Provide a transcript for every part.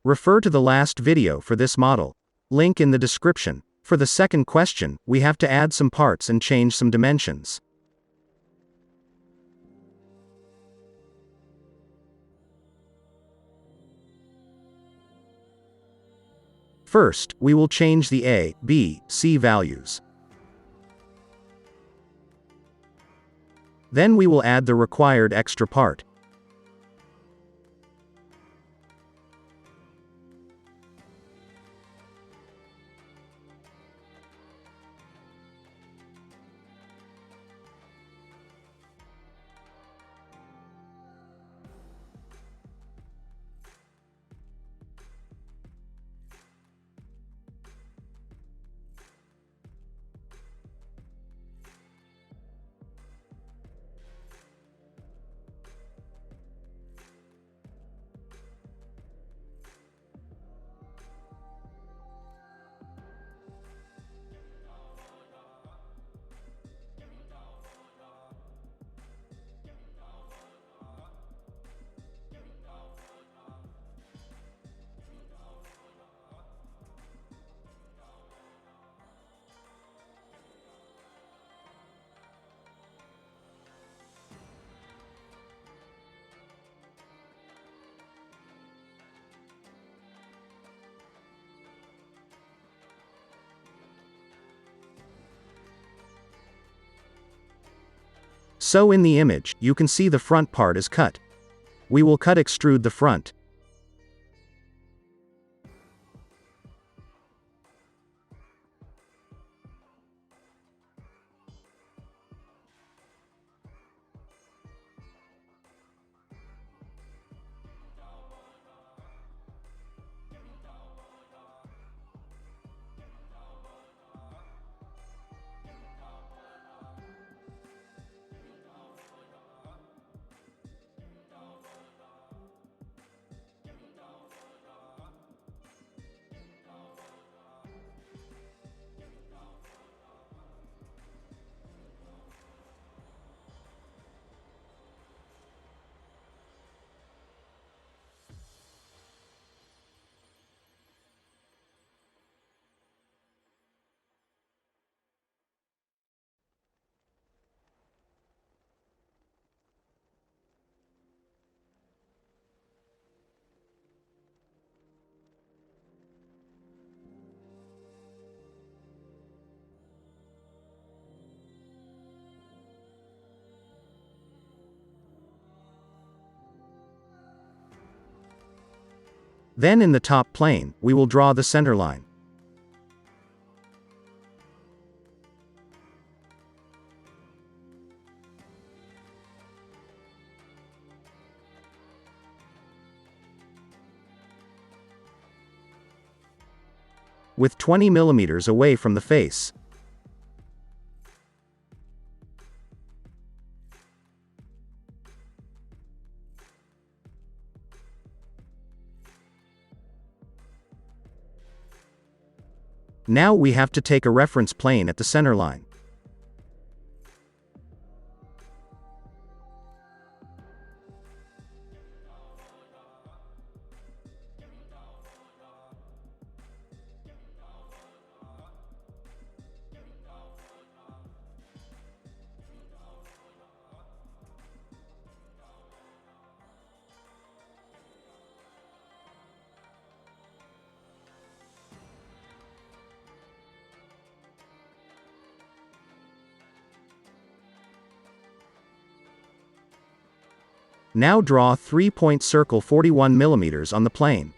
Refer to the last video for this model. Link in the description. For the second question, we have to add some parts and change some dimensions. First, we will change the A, B, C values. Then we will add the required extra part. So in the image, you can see the front part is cut. We will extrude the front. Then in the top plane, we will draw the center line. With 20 millimeters away from the face. Now we have to take a reference plane at the center line. Now draw a 3-point circle 41 millimeters on the plane.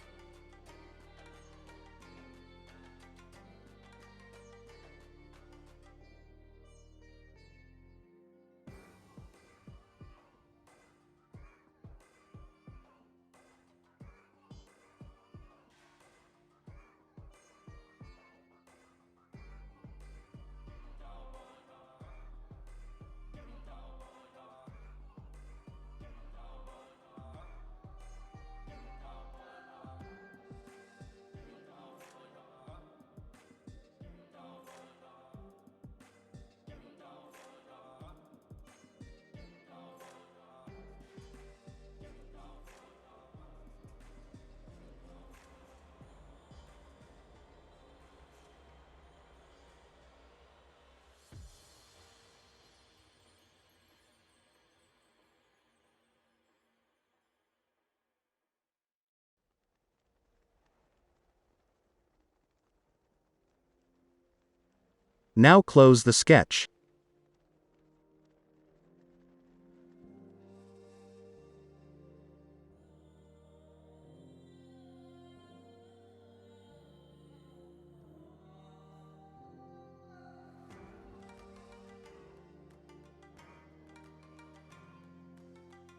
Now close the sketch.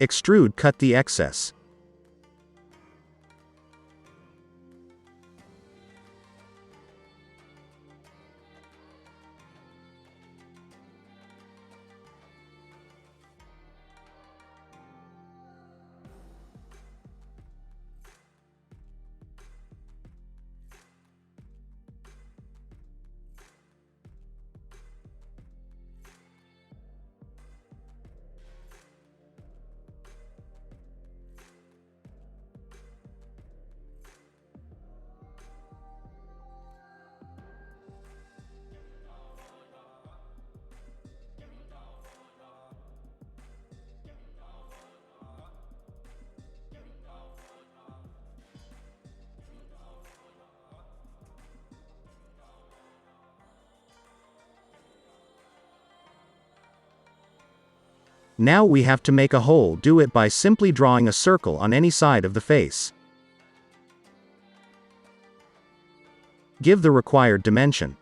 Extrude cut the excess. Now we have to make a hole. Do it by simply drawing a circle on any side of the face. Give the required dimension.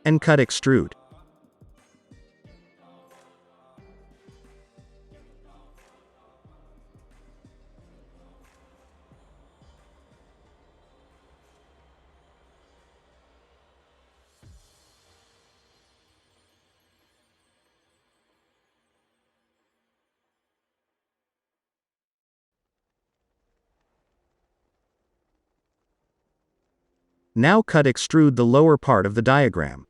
And cut extrude. Now extrude the lower part of the diagram.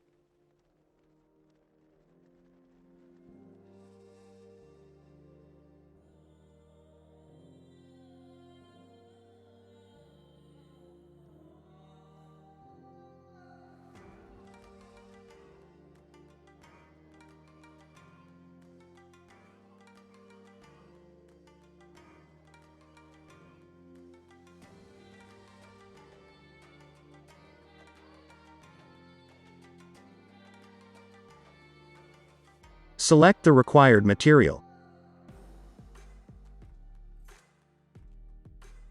Select the required material.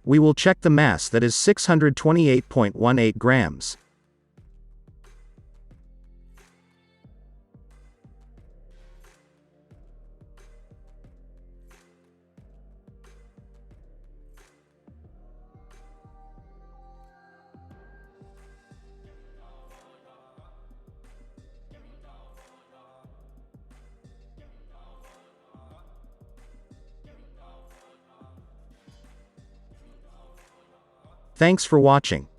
We will check the mass, that is 628.18 grams. Thanks for watching.